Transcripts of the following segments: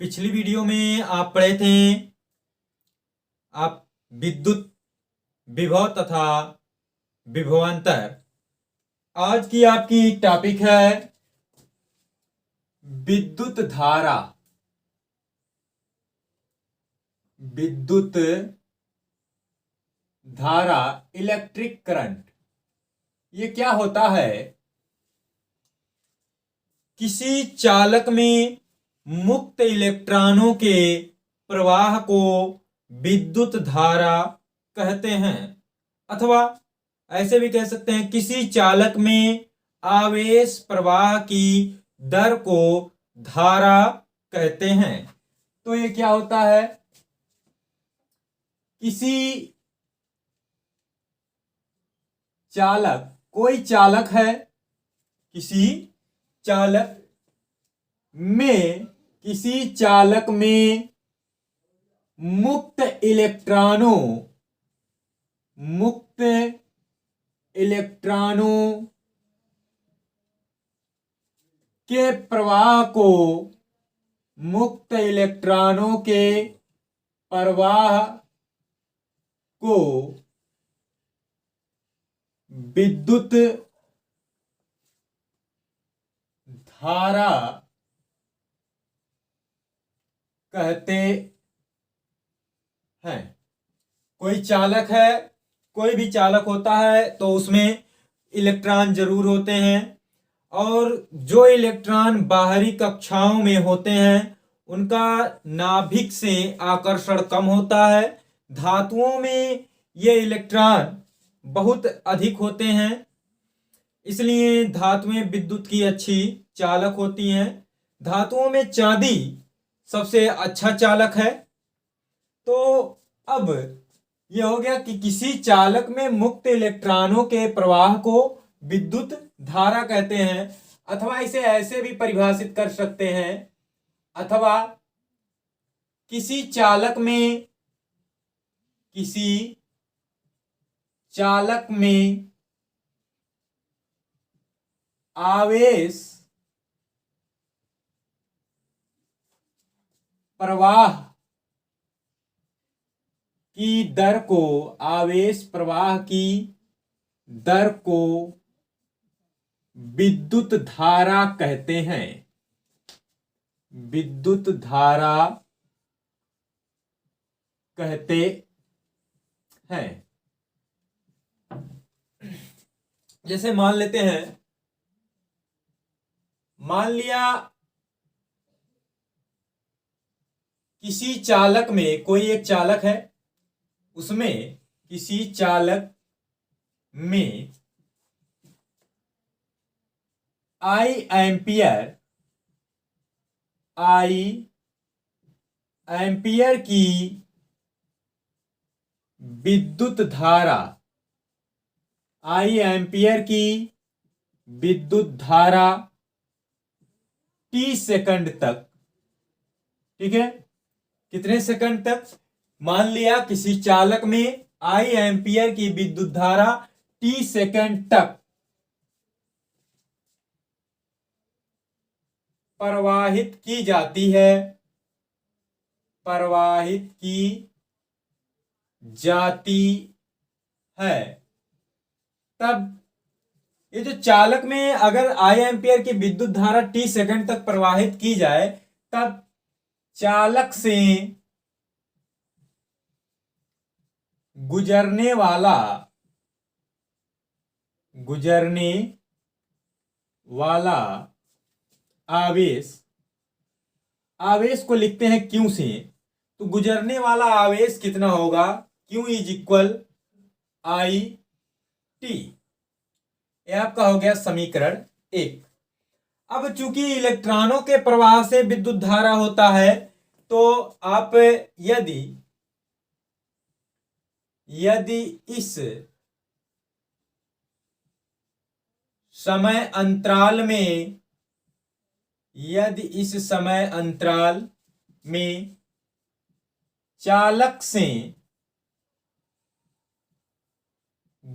पिछली वीडियो में आप पढ़े थे आप विद्युत विभव तथा विभवांतर। आज की आपकी टॉपिक है विद्युत धारा। विद्युत धारा इलेक्ट्रिक करंट। ये क्या होता है? किसी चालक में मुक्त इलेक्ट्रॉनों के प्रवाह को विद्युत धारा कहते हैं, अथवा ऐसे भी कह सकते हैं किसी चालक में आवेश प्रवाह की दर को धारा कहते हैं। तो ये क्या होता है? किसी चालक, कोई चालक है, किसी चालक में, किसी चालक में मुक्त इलेक्ट्रॉनों के प्रवाह को, मुक्त इलेक्ट्रॉनों के प्रवाह को विद्युत धारा कहते हैं। कोई चालक है, कोई भी चालक होता है तो उसमें इलेक्ट्रॉन जरूर होते हैं, और जो इलेक्ट्रॉन बाहरी कक्षाओं में होते हैं उनका नाभिक से आकर्षण कम होता है। धातुओं में ये इलेक्ट्रॉन बहुत अधिक होते हैं, इसलिए धातुएं विद्युत की अच्छी चालक होती हैं। धातुओं में चांदी सबसे अच्छा चालक है। तो अब यह हो गया कि किसी चालक में मुक्त इलेक्ट्रॉनों के प्रवाह को विद्युत धारा कहते हैं, अथवा इसे ऐसे भी परिभाषित कर सकते हैं, अथवा किसी चालक में, किसी चालक में आवेश प्रवाह की दर को, आवेश प्रवाह की दर को विद्युत धारा कहते हैं। विद्युत धारा कहते हैं। जैसे मान लेते हैं, मान लिया किसी चालक में, कोई एक चालक है, उसमें किसी चालक में आई एम्पियर की विद्युत धारा, आई एम्पियर की विद्युत धारा t सेकंड तक, ठीक है, कितने सेकंड तक? मान लिया किसी चालक में आई एम्पियर की विद्युत धारा t सेकंड तक प्रवाहित की जाती है, प्रवाहित की जाती है। तब ये जो चालक में अगर आई एम्पियर की विद्युत धारा t सेकंड तक प्रवाहित की जाए, तब चालक से गुजरने वाला आवेश को लिखते हैं Q से। तो गुजरने वाला आवेश कितना होगा? Q is equal I T. यह आपका हो गया समीकरण 1। अब चूंकि इलेक्ट्रॉनों के प्रवाह से विद्युत धारा होता है, तो आप यदि इस समय अंतराल में चालक से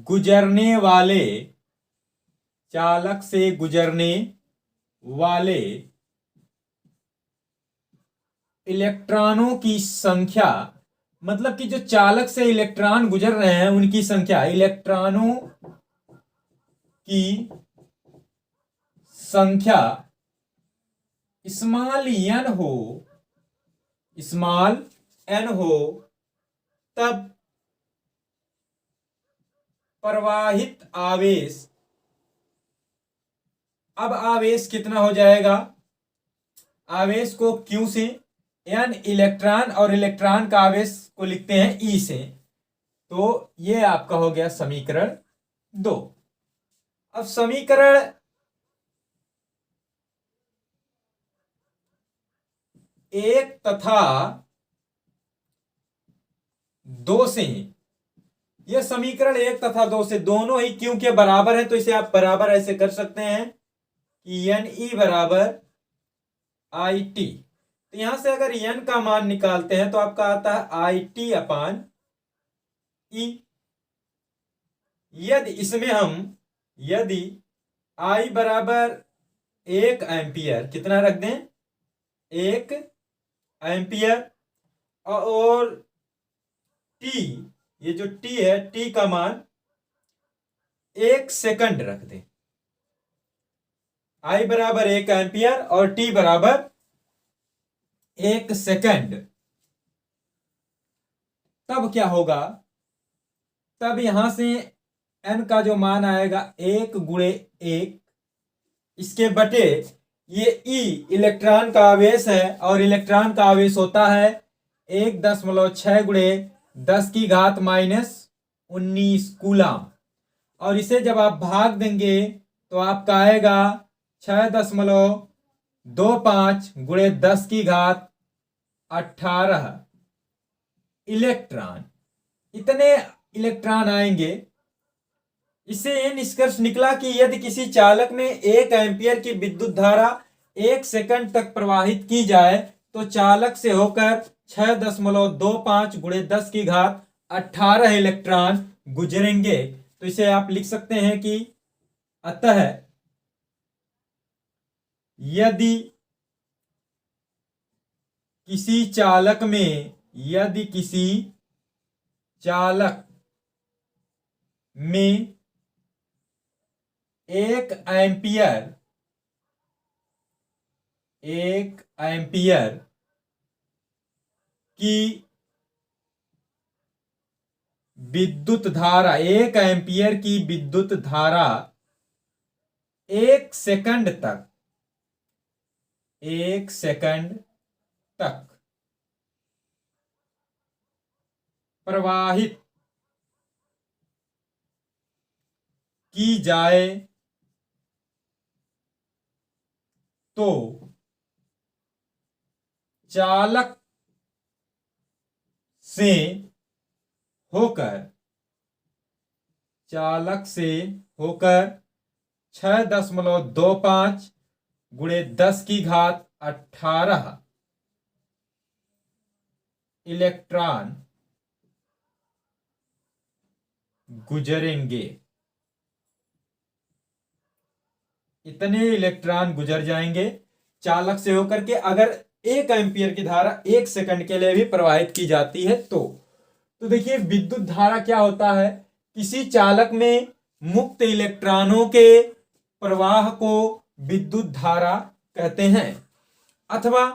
गुजरने वाले इलेक्ट्रॉनों की संख्या, मतलब कि जो चालक से इलेक्ट्रॉन गुजर रहे हैं उनकी संख्या, इलेक्ट्रॉनों की संख्या स्मॉल एन हो तब प्रवाहित आवेश, अब आवेश कितना हो जाएगा, आवेश को Q से, एन इलेक्ट्रॉन और इलेक्ट्रॉन का आवेश को लिखते हैं E से, तो ये आपका हो गया समीकरण 2। अब समीकरण 1 तथा 2 से, यह समीकरण 1 तथा 2 से दोनों ही Q के बराबर है, तो इसे आप बराबर ऐसे कर सकते हैं कि एन ई बराबर आई टी। तो यहां से अगर एन का मान निकालते हैं तो आपका आता है आई टी अपान ई। यदि आई बराबर 1 एम्पियर, कितना रख दें, 1 एम्पियर, और टी, ये जो टी है, टी का मान 1 सेकंड रख दें। आई बराबर 1 एम्पियर और टी बराबर 1 सेकंड, तब क्या होगा, तब यहां से एन का जो मान आएगा 1 गुणे 1, इसके बटे ये ई इलेक्ट्रॉन का आवेश है, और इलेक्ट्रॉन का आवेश होता है 1.6 गुणे 10 की घात -19 कूलम, और इसे जब आप भाग देंगे तो आपका आएगा 6.25 गुणे 10 की घात 18 इलेक्ट्रॉन, इतने इलेक्ट्रॉन आएंगे। इससे यह निष्कर्ष निकला कि यदि किसी चालक में 1 एम्पियर की विद्युत धारा 1 सेकंड तक प्रवाहित की जाए तो चालक से होकर 6.25 गुणे 10 की घात 18 इलेक्ट्रॉन गुजरेंगे। तो इसे आप लिख सकते हैं कि अतः यदि किसी चालक में 1 एम्पियर की विद्युत धारा, 1 एम्पियर की विद्युत धारा 1 सेकंड तक प्रवाहित की जाए तो चालक से होकर 6.25 गुणे 10 की घात 18 इलेक्ट्रॉन गुजरेंगे। इतने इलेक्ट्रॉन गुजर जाएंगे चालक से होकर के, अगर 1 एम्पियर की धारा 1 सेकंड के लिए भी प्रवाहित की जाती है तो देखिए विद्युत धारा क्या होता है, किसी चालक में मुक्त इलेक्ट्रॉनों के प्रवाह को विद्युत धारा कहते हैं, अथवा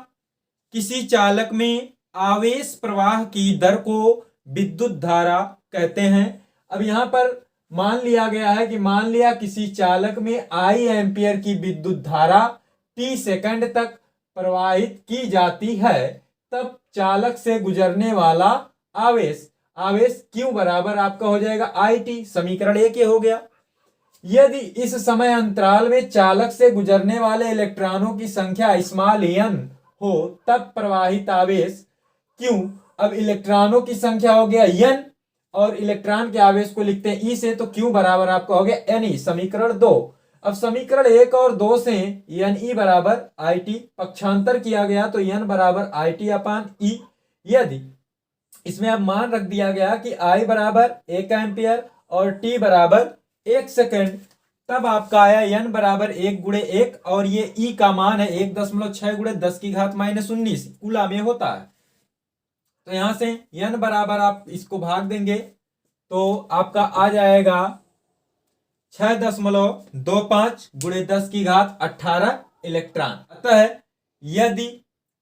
किसी चालक में आवेश प्रवाह की दर को विद्युत धारा कहते हैं। अब यहां पर मान लिया गया है कि मान लिया किसी चालक में आई एम्पियर की विद्युत धारा टी सेकंड तक प्रवाहित की जाती है, तब चालक से गुजरने वाला आवेश Q बराबर आपका हो जाएगा आई टी। समीकरण 1 हो गया। यदि इस समय अंतराल में चालक से गुजरने वाले इलेक्ट्रॉनों की संख्या स्मॉल n हो तब प्रवाहित आवेश Q, अब इलेक्ट्रॉनों की संख्या हो गया n और इलेक्ट्रॉन के आवेश को लिखते हैं E से, तो Q बराबर आपका हो गया Ne। समीकरण 2। अब समीकरण 1 और 2 से Ne बराबर आई टी पक्षांतर किया गया तो n बराबर आई टी अपान ई। यदि इसमें अब मान रख दिया गया कि I बराबर 1 एम्पियर और T बराबर 1 सेकंड, तब आपका आया n बराबर 1 गुणे 1 और ये ई का मान है 1.6 गुणे 10 की घात -19 कूला में होता है। तो यहां से n बराबर आप इसको भाग देंगे तो आपका आ जाएगा 6.25 गुणे 10 की घात 18 इलेक्ट्रॉन। अतः यदि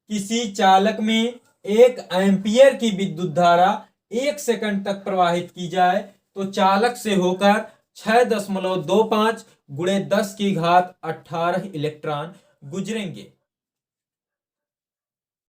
किसी चालक में 1 एम्पियर की विद्युत धारा 1 सेकंड तक प्रवाहित की जाए तो चालक से होकर 6.25 गुणे 10 की घात 18 इलेक्ट्रॉन गुजरेंगे।